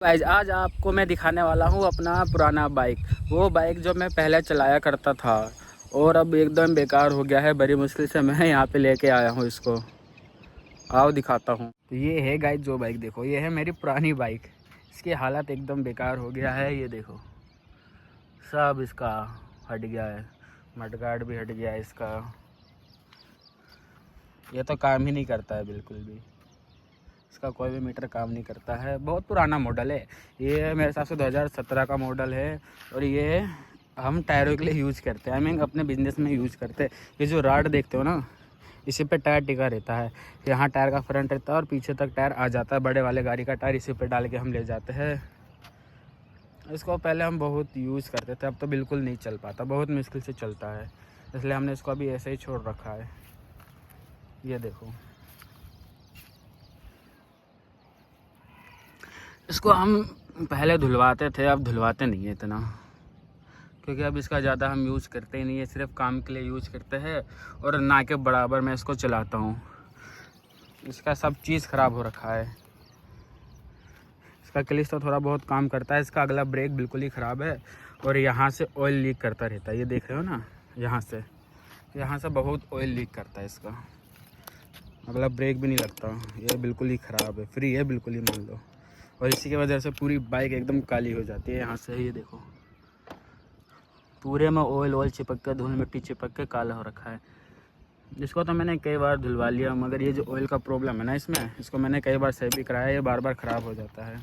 Guys आज आपको मैं दिखाने वाला हूँ अपना पुराना बाइक। वो बाइक जो मैं पहले चलाया करता था और अब एकदम बेकार हो गया है। बड़ी मुश्किल से मैं यहाँ पे लेके आया हूँ इसको। आओ दिखाता हूँ। तो ये है गाइस जो बाइक, देखो ये है मेरी पुरानी बाइक। इसकी हालत एकदम बेकार हो गया है। ये देखो सब इसका हट गया है, मडगार्ड भी हट गया है इसका। ये तो काम ही नहीं करता है बिल्कुल भी, इसका कोई भी मीटर काम नहीं करता है। बहुत पुराना मॉडल है ये, मेरे हिसाब से 2017 का मॉडल है। और ये हम टायरों के लिए यूज़ करते हैं, आई मीन अपने बिजनेस में यूज़ करते हैं। ये जो राड देखते हो ना, इसी पे टायर टिका रहता है। यहाँ टायर का फ्रंट रहता है और पीछे तक टायर आ जाता है। बड़े वाले गाड़ी का टायर इसी पे डाल के हम ले जाते हैं। इसको पहले हम बहुत यूज़ करते थे, अब तो बिल्कुल नहीं चल पाता, बहुत मुश्किल से चलता है। इसलिए हमने इसको अभी ऐसे ही छोड़ रखा है। ये देखो, इसको हम पहले धुलवाते थे, अब धुलवाते नहीं है इतना, क्योंकि अब इसका ज़्यादा हम यूज़ करते ही नहीं है। सिर्फ काम के लिए यूज़ करते हैं और ना के बराबर मैं इसको चलाता हूँ। इसका सब चीज़ ख़राब हो रखा है। इसका क्लिच तो थोड़ा बहुत काम करता है, इसका अगला ब्रेक बिल्कुल ही ख़राब है और यहाँ से ऑयल लीक करता रहता है। ये देख रहे हो ना, यहाँ से बहुत ऑयल लीक करता है इसका। अगला ब्रेक भी नहीं लगता, ये बिल्कुल ही ख़राब है, फ्री है बिल्कुल ही मान लो। और इसी की वजह से पूरी बाइक एकदम काली हो जाती है यहाँ से। ये देखो पूरे में ऑयल चिपक के, धूल मिट्टी चिपक के काला हो रखा है। इसको तो मैंने कई बार धुलवा लिया, मगर ये जो ऑयल का प्रॉब्लम है ना इसमें, इसको मैंने कई बार सही भी कराया, ये बार बार ख़राब हो जाता है।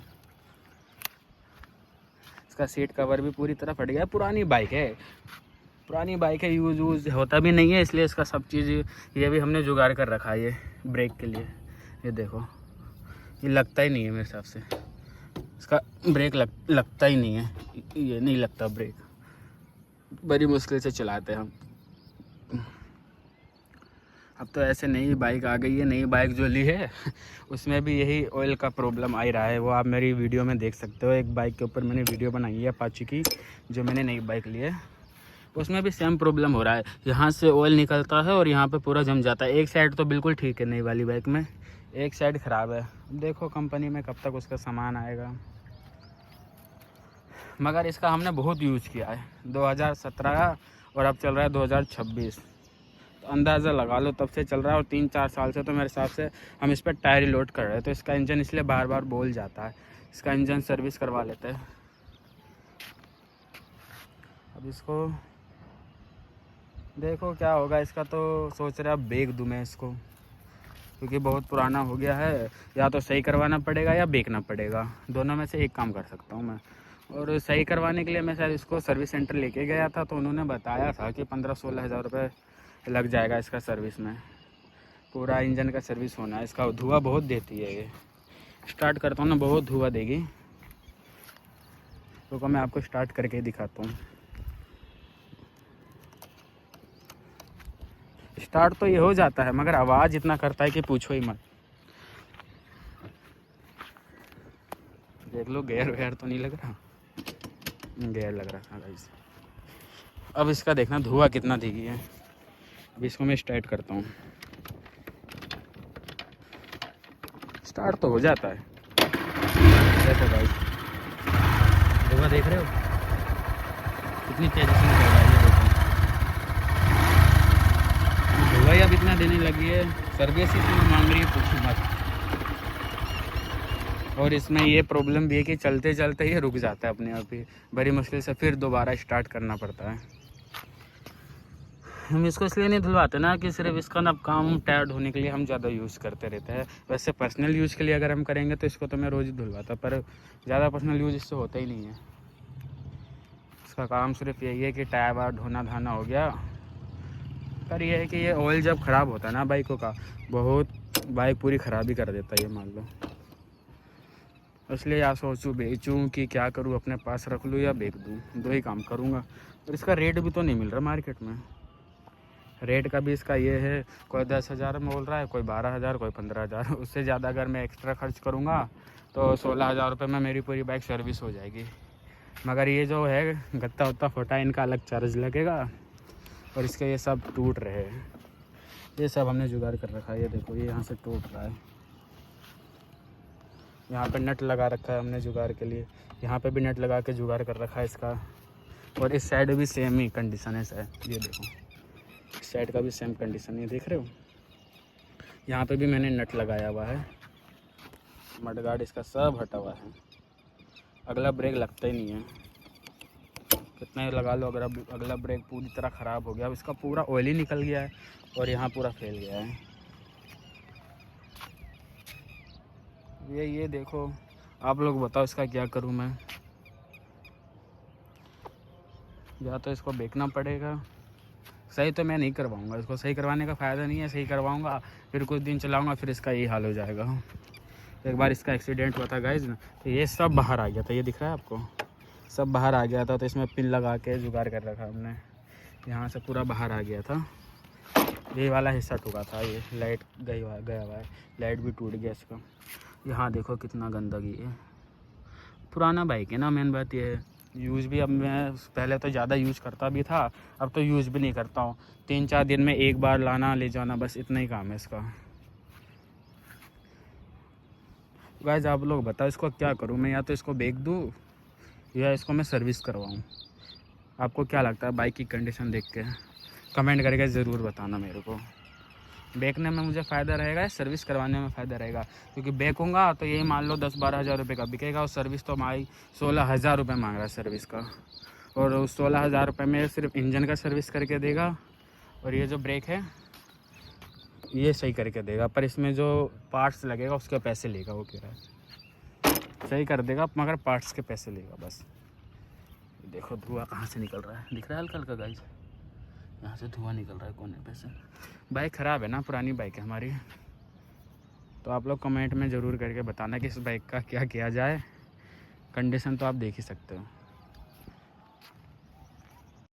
इसका सीट कवर भी पूरी तरह फट गया है। पुरानी बाइक है, यूज़ होता भी नहीं है, इसलिए इसका सब चीज़ ये भी हमने जुगाड़ कर रखा है। ये ब्रेक के लिए ये देखो, ये लगता ही नहीं है मेरे हिसाब से, इसका ब्रेक लगता ही नहीं है। ये नहीं लगता ब्रेक, बड़ी मुश्किल से चलाते हैं हम। अब तो ऐसे नई बाइक आ गई है, नई बाइक जो ली है उसमें भी यही ऑयल का प्रॉब्लम आ ही रहा है। वो आप मेरी वीडियो में देख सकते हो, एक बाइक के ऊपर मैंने वीडियो बनाई है अपाची की, जो मैंने नई बाइक ली है, उसमें भी सेम प्रॉब्लम हो रहा है। यहाँ से ऑयल निकलता है और यहाँ पे पूरा जम जाता है। एक साइड तो बिल्कुल ठीक है नई वाली बाइक में, एक साइड ख़राब है। देखो कंपनी में कब तक उसका सामान आएगा। मगर इसका हमने बहुत यूज़ किया है, 2017 और अब चल रहा है 2026, तो अंदाज़ा लगा लो तब से चल रहा है। और 3-4 साल से तो मेरे हिसाब से हम इस पर टायर ही लोड कर रहे हैं। तो इसका इंजन इसलिए बार बार बोल जाता है, इसका इंजन सर्विस करवा लेते हैं। अब इसको देखो क्या होगा इसका, तो सोच रहा बेच दूँ मैं इसको, क्योंकि बहुत पुराना हो गया है। या तो सही करवाना पड़ेगा या बेचना पड़ेगा, दोनों में से एक काम कर सकता हूँ मैं। और सही करवाने के लिए मैं शायद इसको सर्विस सेंटर लेके गया था, तो उन्होंने बताया था कि 15-16 हज़ार रुपये लग जाएगा इसका सर्विस में। पूरा इंजन का सर्विस होना है। इसका धुआं बहुत देती है ये, स्टार्ट करता हूँ ना बहुत धुआं देगी। तो मैं आपको स्टार्ट करके दिखाता हूँ। स्टार्ट तो ये हो जाता है, मगर आवाज़ इतना करता है कि पूछो ही मत। देख लो गेयर वेयर तो नहीं लग रहा, गेयर लग रहा था गाइस। अब इसका देखना धुआं कितना देगी है। अब इसको मैं स्टार्ट करता हूँ, स्टार्ट तो हो जाता है। देखो गाइस, धुआं देख रहे हो कितनी तेज़ी से निकल रहा है। ये देखो धुआं अब इतना देने लगी है, सर्विस इतनी मांग रही है पूछो मत। और इसमें ये प्रॉब्लम भी है कि चलते चलते ही रुक जाता है अपने आप ही, बड़ी मुश्किल से फिर दोबारा स्टार्ट करना पड़ता है। हम इसको इसलिए नहीं धुलवाते ना कि सिर्फ इसका ना काम टायर धोने के लिए हम ज़्यादा यूज़ करते रहते हैं। वैसे पर्सनल यूज़ के लिए अगर हम करेंगे तो इसको तो मैं रोज़ ही धुलवाता, पर ज़्यादा पर्सनल यूज़ इससे होता ही नहीं है। इसका काम सिर्फ यही है कि टायर वायर धोना धाना हो गया। पर यह है कि ये ऑयल जब ख़राब होता है ना बाइकों का, बहुत बाइक पूरी ख़राबी कर देता है ये मान लो। इसलिए या सोचूँ बेचूँ कि क्या करूँ, अपने पास रख लूँ या बेच दूँ, दो ही काम करूँगा। और इसका रेट भी तो नहीं मिल रहा मार्केट में। रेट का भी इसका ये है, कोई 10,000 में बोल रहा है, कोई 12,000, कोई 15,000। उससे ज़्यादा अगर मैं एक्स्ट्रा खर्च करूँगा तो 16,000 रुपये में मेरी पूरी बाइक सर्विस हो जाएगी। मगर ये जो है गत्ता वत्ता फटा, इनका अलग चार्ज लगेगा। और इसके ये सब टूट रहे हैं, ये सब हमने जुगाड़ कर रखा है। ये देखो ये यहाँ से टूट रहा है, यहाँ पे नट लगा रखा है हमने जुगाड़ के लिए, यहाँ पे भी नट लगा के जुगाड़ कर रखा है इसका। और इस साइड भी सेम ही कंडीशन है सर, ये देखो इस साइड का भी सेम कंडीशन है, देख रहे हो। यहाँ पे भी मैंने नट लगाया हुआ है, मडगार्ड इसका सब हटा हुआ है, अगला ब्रेक लगता ही नहीं है। कितना ही लगा लो, अगर अब अगला ब्रेक पूरी तरह ख़राब हो गया, अब इसका पूरा ऑयल ही निकल गया है और यहाँ पूरा फैल गया है। ये देखो, आप लोग बताओ इसका क्या करूँ मैं। या तो इसको बेचना पड़ेगा, सही तो मैं नहीं करवाऊँगा इसको, सही करवाने का फ़ायदा नहीं है। सही करवाऊँगा फिर कुछ दिन चलाऊँगा फिर इसका यही हाल हो जाएगा। एक बार इसका एक्सीडेंट हुआ था गाइस ना, तो ये सब बाहर आ गया था, ये दिख रहा है आपको, सब बाहर आ गया था। तो इसमें पिन लगा के जुगाड़ कर रखा हमने, यहाँ से पूरा बाहर आ गया था। ये वाला हिस्सा टूटा था, ये लाइट गया हुआ है, लाइट भी टूट गया इसका। यहाँ देखो कितना गंदगी है, पुराना बाइक है ना, मेन बात ये है। यूज़ भी अब मैं पहले तो ज़्यादा यूज़ करता भी था, अब तो यूज़ भी नहीं करता हूँ। 3-4 दिन में एक बार लाना ले जाना, बस इतना ही काम है इसका। गाइस आप लोग बताओ इसको क्या करूँ मैं, या तो इसको बेच दूँ या इसको मैं सर्विस करवाऊँ। आपको क्या लगता है बाइक की कंडीशन देख के? कमेंट करके ज़रूर बताना मेरे को। बेचने में मुझे फ़ायदा रहेगा या सर्विस करवाने में फ़ायदा रहेगा? क्योंकि बेचूँगा तो यही मान लो 10-12 हज़ार रुपये का बिकेगा, और सर्विस तो हमारी 16,000 रुपये मांग रहा है सर्विस का। और उस 16,000 रुपये में सिर्फ इंजन का सर्विस करके देगा, और ये जो ब्रेक है ये सही करके देगा, पर इसमें जो पार्ट्स लगेगा उसके पैसे लेगा। वो कह रहा है सही कर देगा मगर पार्ट्स के पैसे लेगा बस। देखो धुआं कहाँ से निकल रहा है, दिख रहा है हल्का हल्का गाइस, यहाँ से धुआं निकल रहा है कोने पे से। बाइक ख़राब है ना, पुरानी बाइक है हमारी। तो आप लोग कमेंट में ज़रूर करके बताना कि इस बाइक का क्या किया जाए। कंडीशन तो आप देख ही सकते हो।